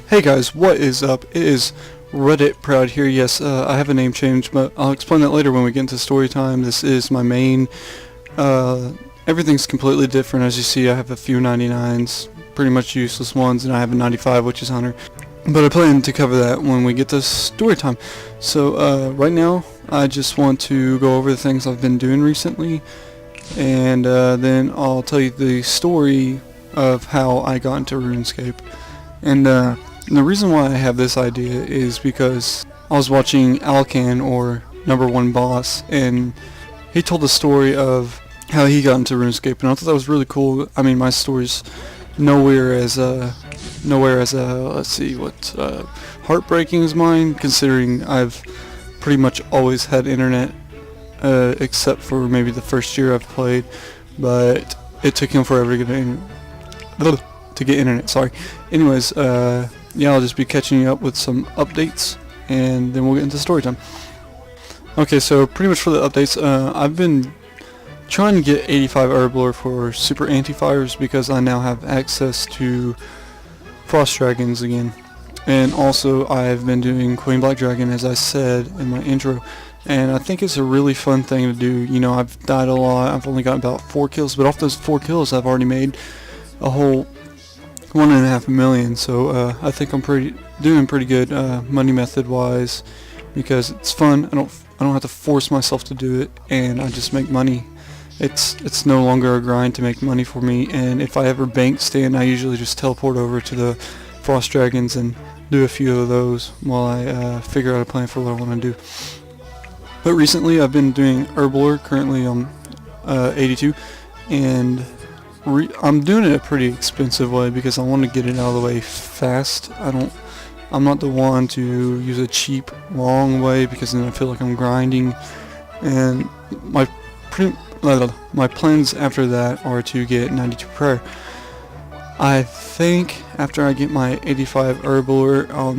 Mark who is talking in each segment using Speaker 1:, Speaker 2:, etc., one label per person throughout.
Speaker 1: Hey guys, what is up? It is Reddit Proud here. Yes, I have a name change, but I'll explain that later when we get into story time. This is my main. Everything's completely different. As you see, I have a few 99s, pretty much useless ones, and I have a 95, which is Hunter. But I plan to cover that when we get to story time. So right now, I just want to go over the things I've been doing recently, and then I'll tell you the story of how I got into RuneScape. And the reason why I have this idea is because I was watching Alkan, or Number One Boss, and he told the story of how he got into RuneScape, and I thought that was really cool. I mean, my story's nowhere as let's see, what heartbreaking as mine, considering I've pretty much always had internet, except for maybe the first year I've played, but it took him forever to get internet. Sorry. Anyways, yeah, I'll just be catching you up with some updates, and then we'll get into story time. Okay, so pretty much for the updates, I've been trying to get 85 Herblore for super anti-fires because I now have access to Frost Dragons again. And also I've been doing Queen Black Dragon, as I said in my intro, and I think it's a really fun thing to do. You know, I've died a lot, I've only got about 4 kills, but off those 4 kills I've already made a whole 1.5 million, so I think I'm doing pretty good money method wise, because it's fun. I don't have to force myself to do it, and I just make money. It's no longer a grind to make money for me, and if I ever bank stand, I usually just teleport over to the Frost Dragons and do a few of those while I figure out a plan for what I want to do. But recently I've been doing Herblore. Currently I'm 82, and I'm doing it a pretty expensive way because I want to get it out of the way fast. I'm not the one to use a cheap, long way, because then I feel like I'm grinding. And my plans after that are to get 92 prayer. I think after I get my 85 Herblore, I'll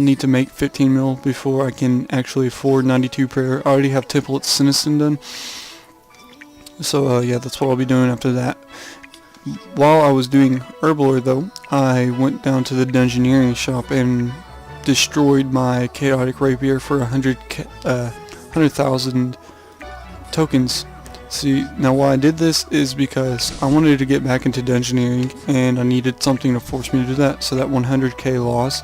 Speaker 1: need to make 15 mil before I can actually afford 92 prayer. I already have Temple at Sinison done. So yeah, that's what I'll be doing after that. While I was doing Herblore though, I went down to the Dungeoneering shop and destroyed my Chaotic Rapier for 100,000 tokens. See, now why I did this is because I wanted to get back into Dungeoneering, and I needed something to force me to do that, so that 100k loss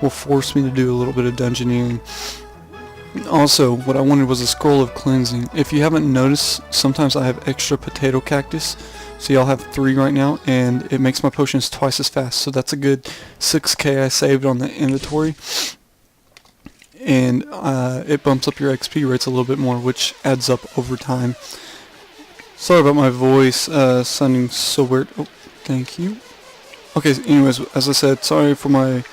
Speaker 1: will force me to do a little bit of Dungeoneering. Also, what I wanted was a scroll of cleansing. If you haven't noticed, sometimes I have extra potato cactus. See, I'll have 3 right now, and it makes my potions twice as fast. So that's a good 6k I saved on the inventory. And it bumps up your XP rates a little bit more, which adds up over time. Sorry about my voice sounding so weird. Oh, thank you. Okay, anyways, as I said, sorry for my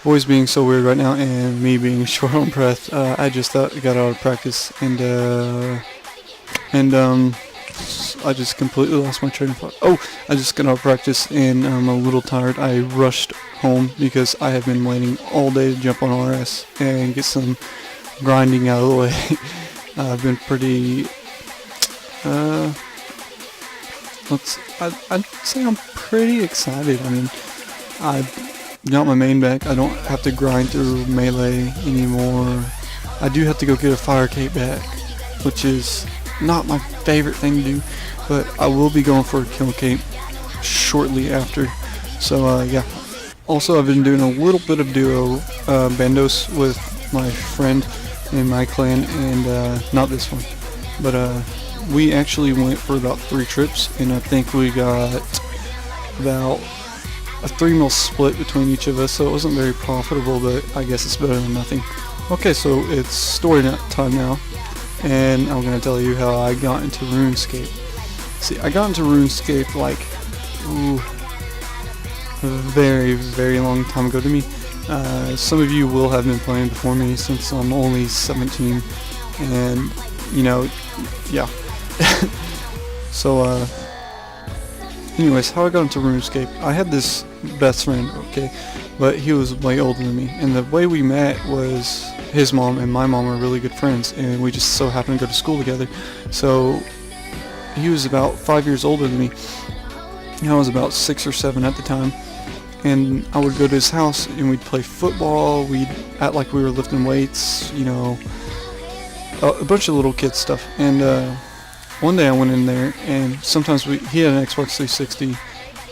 Speaker 1: voice being so weird right now and me being short on breath. I just got out of practice, and I just completely lost my train of thought. Oh, I just got out of practice and I'm a little tired. I rushed home because I have been waiting all day to jump on RS and get some grinding out of the way. I've been pretty I'd say I'm pretty excited. I mean, I've got my main back. I don't have to grind through melee anymore. I do have to go get a fire cape back, which is not my favorite thing to do, but I will be going for a kill cape shortly after. So yeah. Also, I've been doing a little bit of duo bandos with my friend in my clan, and not this one, but we actually went for about 3 trips, and I think we got about a 3 mil split between each of us, so it wasn't very profitable, but I guess it's better than nothing. Okay, so it's story time now, and I'm going to tell you how I got into RuneScape. See, I got into RuneScape like, a very, very long time ago to me. Some of you will have been playing before me since I'm only 17, and, you know, yeah. So, anyways, how I got into RuneScape, I had this best friend, okay, but he was way older than me, and the way we met was his mom and my mom were really good friends, and we just so happened to go to school together. So he was about 5 years older than me, I was about 6 or 7 at the time, and I would go to his house and we'd play football. We'd act like we were lifting weights, you know, a bunch of little kid stuff. And one day I went in there, and sometimes he had an Xbox 360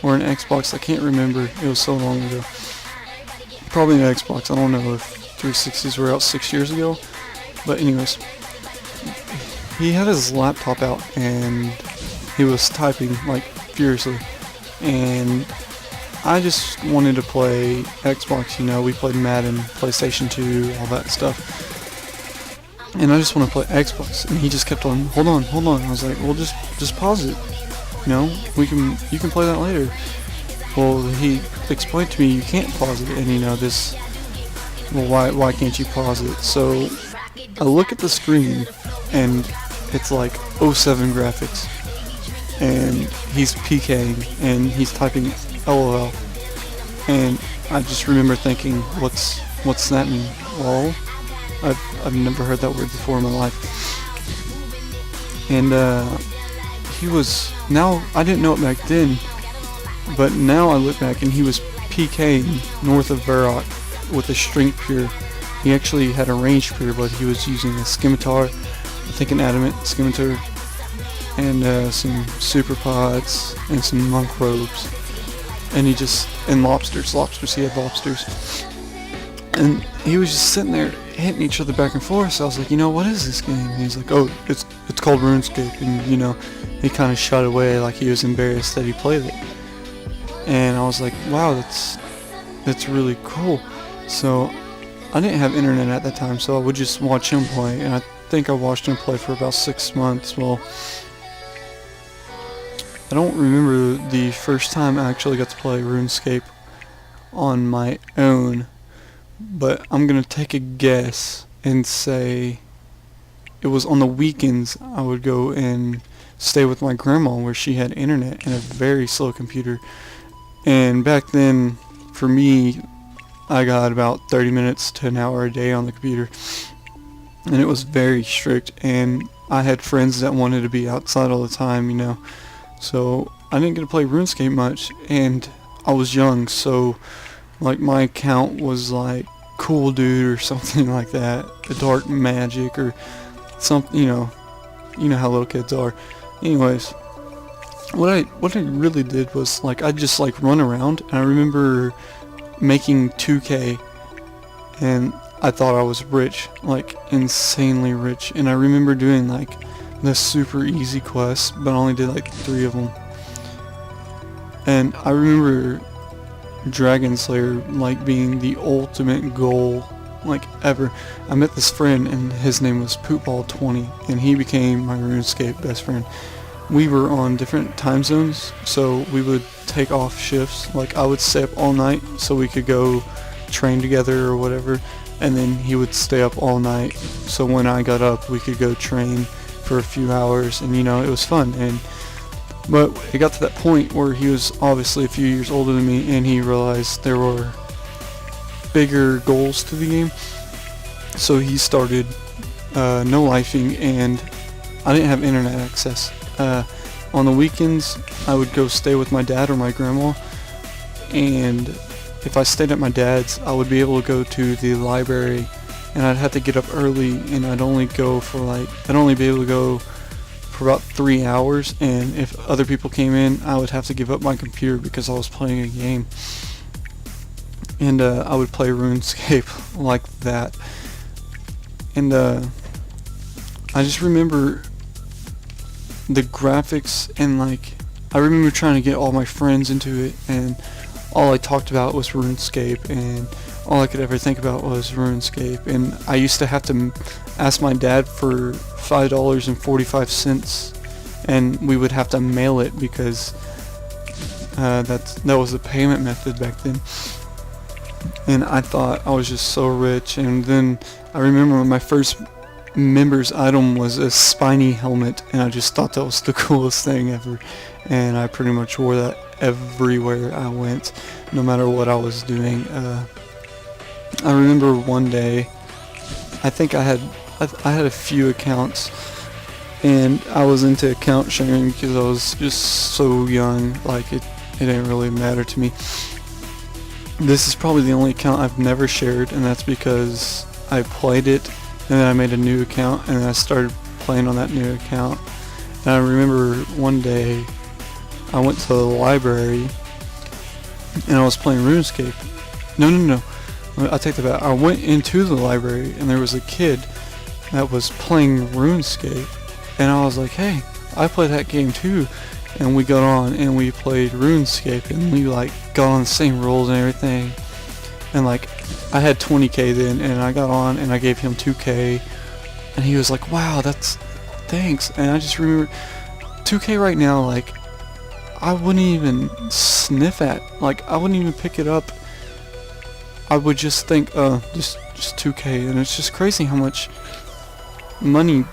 Speaker 1: or an Xbox. I can't remember. It was so long ago. Probably an Xbox. I don't know if 360s were out 6 years ago. But anyways, he had his laptop out and he was typing like furiously. And I just wanted to play Xbox, you know. We played Madden, PlayStation 2, all that stuff. And I just want to play Xbox, and he just kept on, hold on. I was like, well, just pause it. You know, you can play that later. Well, he explained to me you can't pause it, and you know this. Well, why can't you pause it? So I look at the screen, and it's like '07 graphics, and he's PKing, and he's typing LOL, and I just remember thinking, what's that mean? LOL? I've never heard that word before in my life. And I didn't know it back then, but now I look back and he was PKing north of Varrock with a strength pure. He actually had a range pure, but he was using a scimitar, I think an adamant scimitar, and some super pods and some monk robes. And lobsters, he had lobsters. And he was just sitting there hitting each other back and forth. So I was like, you know, what is this game? And he's like, oh, it's called RuneScape. And you know, he kind of shot away like he was embarrassed that he played it. And I was like, wow, that's really cool. So I didn't have internet at that time, so I would just watch him play. And I think I watched him play for about 6 months. Well, I don't remember the first time I actually got to play RuneScape on my own. But I'm going to take a guess and say it was on the weekends. I would go and stay with my grandma where she had internet and a very slow computer. And back then, for me, I got about 30 minutes to an hour a day on the computer. And it was very strict. And I had friends that wanted to be outside all the time, you know. So I didn't get to play RuneScape much. And I was young, so like my account was like Cool Dude or something like that, the Dark Magic or something, you know how little kids are. Anyways, what I really did was like I just like run around, and I remember making 2K, and I thought I was rich, like insanely rich, and I remember doing like the super easy quests, but I only did like 3 of them. And I remember Dragon Slayer like being the ultimate goal like ever. I met this friend and his name was Poopball20, and he became my RuneScape best friend. We were on different time zones, so we would take off shifts. Like I would stay up all night so we could go train together or whatever, and then he would stay up all night so when I got up we could go train for a few hours, and you know, it was fun. But it got to that point where he was obviously a few years older than me, and he realized there were bigger goals to the game. So he started no-lifing, and I didn't have internet access. On the weekends, I would go stay with my dad or my grandma, and if I stayed at my dad's, I would be able to go to the library, and I'd have to get up early, and I'd only be able to go for about 3 hours, and if other people came in, I would have to give up my computer because I was playing a game. And I would play RuneScape like that. And I just remember the graphics, and like I remember trying to get all my friends into it, and all I talked about was RuneScape, and all I could ever think about was RuneScape. And I used to have to ask my dad for $5.45, and we would have to mail it because that was the payment method back then. And I thought I was just so rich. And then I remember my first member's item was a spiny helmet, and I just thought that was the coolest thing ever, and I pretty much wore that everywhere I went, no matter what I was doing. I remember one day, I think I had a few accounts, and I was into account sharing because I was just so young, like it didn't really matter to me. This is probably the only account I've never shared, and that's because I played it and then I made a new account and then I started playing on that new account. And I remember one day I went to the library and I was playing RuneScape. No. I take that back. I went into the library and there was a kid that was playing RuneScape, and I was like, hey, I play that game too. And we got on and we played RuneScape, and we like got on the same rules and everything. And like I had 20k then, and I got on and I gave him 2k, and he was like, wow, that's thanks. And I just remember 2k right now, like I wouldn't even sniff at, like I wouldn't even pick it up. I would just think, just 2k, and it's just crazy how much money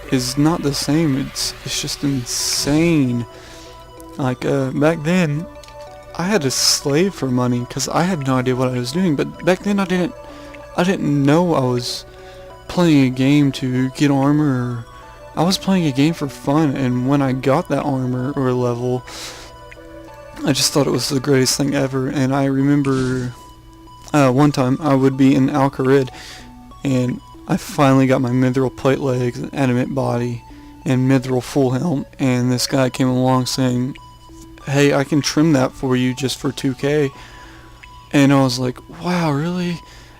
Speaker 1: is not the same. It's just insane. Like back then I had to slave for money because I had no idea what I was doing. But back then I didn't know I was playing a game to get armor. I was playing a game for fun, and when I got that armor or level, I just thought it was the greatest thing ever. And I remember one time I would be in Alkan, and I finally got my mithril plate legs and adamant body and mithril full helm, and this guy came along saying, hey, I can trim that for you just for 2k. And I was like, wow, really?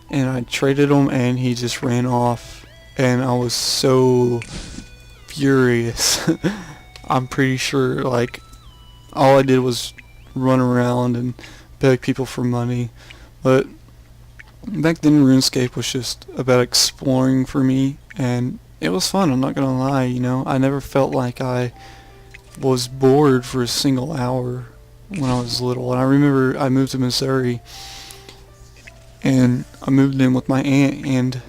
Speaker 1: And I traded him and he just ran off, and I was so furious. I'm pretty sure like all I did was run around and beg people for money. But back then RuneScape was just about exploring for me, and it was fun, I'm not gonna lie, you know. I never felt like I was bored for a single hour when I was little. And I remember I moved to Missouri, and I moved in with my aunt, and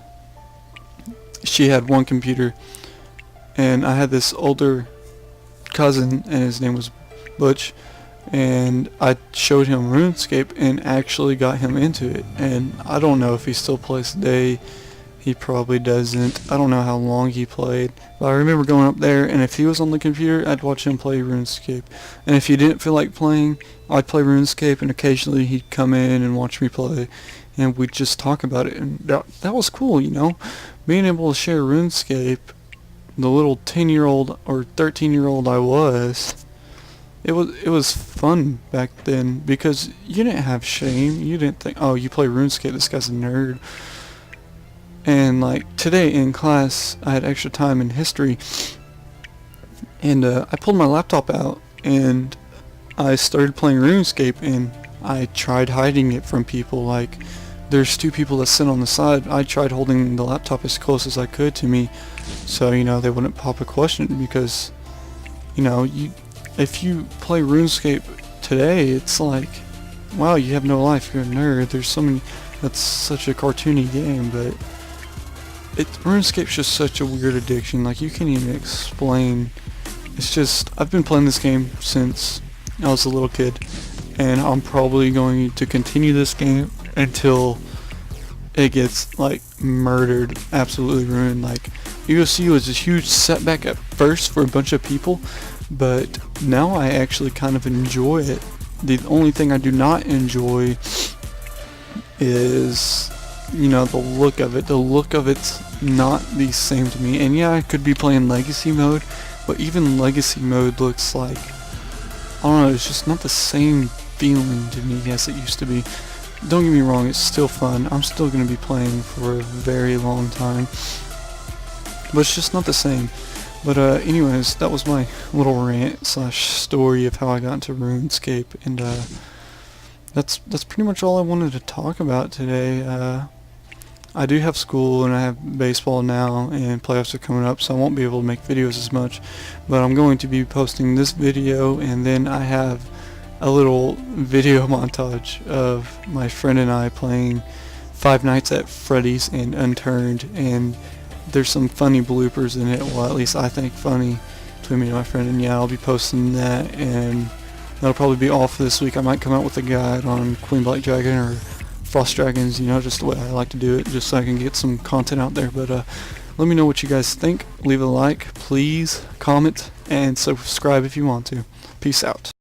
Speaker 1: she had one computer, and I had this older cousin, and his name was Butch, and I showed him RuneScape and actually got him into it. And I don't know if he still plays today. He probably doesn't. I don't know how long he played, but I remember going up there, and if he was on the computer, I'd watch him play RuneScape. And if he didn't feel like playing, I'd play RuneScape, and occasionally he'd come in and watch me play, and we'd just talk about it. And that was cool, you know, being able to share RuneScape. The little 10-year-old or 13-year-old I was, it was fun back then, because you didn't have shame. You didn't think, oh, you play RuneScape, this guy's a nerd. And like today in class, I had extra time in history, and I pulled my laptop out and I started playing RuneScape, and I tried hiding it from people. Like, there's two people that sit on the side. I tried holding the laptop as close as I could to me, so you know they wouldn't pop a question, because you know, if you play RuneScape today, it's like, wow, you have no life, you're a nerd. There's so many, that's such a cartoony game, but RuneScape's just such a weird addiction. Like, you can't even explain. It's just, I've been playing this game since I was a little kid, and I'm probably going to continue this game until it gets like murdered, absolutely ruined. Like, UFC was a huge setback at first for a bunch of people, but now I actually kind of enjoy it. The only thing I do not enjoy is, you know, the look of it. The look of it's not the same to me. And yeah, I could be playing legacy mode, but even legacy mode looks like, I don't know, it's just not the same feeling to me as it used to be. Don't get me wrong, it's still fun. I'm still going to be playing for a very long time, but it's just not the same. But anyways, that was my little rant slash story of how I got into RuneScape, and that's pretty much all I wanted to talk about today. I do have school, and I have baseball now, and playoffs are coming up, so I won't be able to make videos as much, but I'm going to be posting this video, and then I have a little video montage of my friend and I playing Five Nights at Freddy's and Unturned, and there's some funny bloopers in it, well, at least I think funny, between me and my friend, and yeah, I'll be posting that, and that'll probably be all for this week. I might come out with a guide on Queen Black Dragon or Frost Dragons, you know, just the way I like to do it, just so I can get some content out there. But let me know what you guys think. Leave a like, please, comment, and subscribe if you want to. Peace out.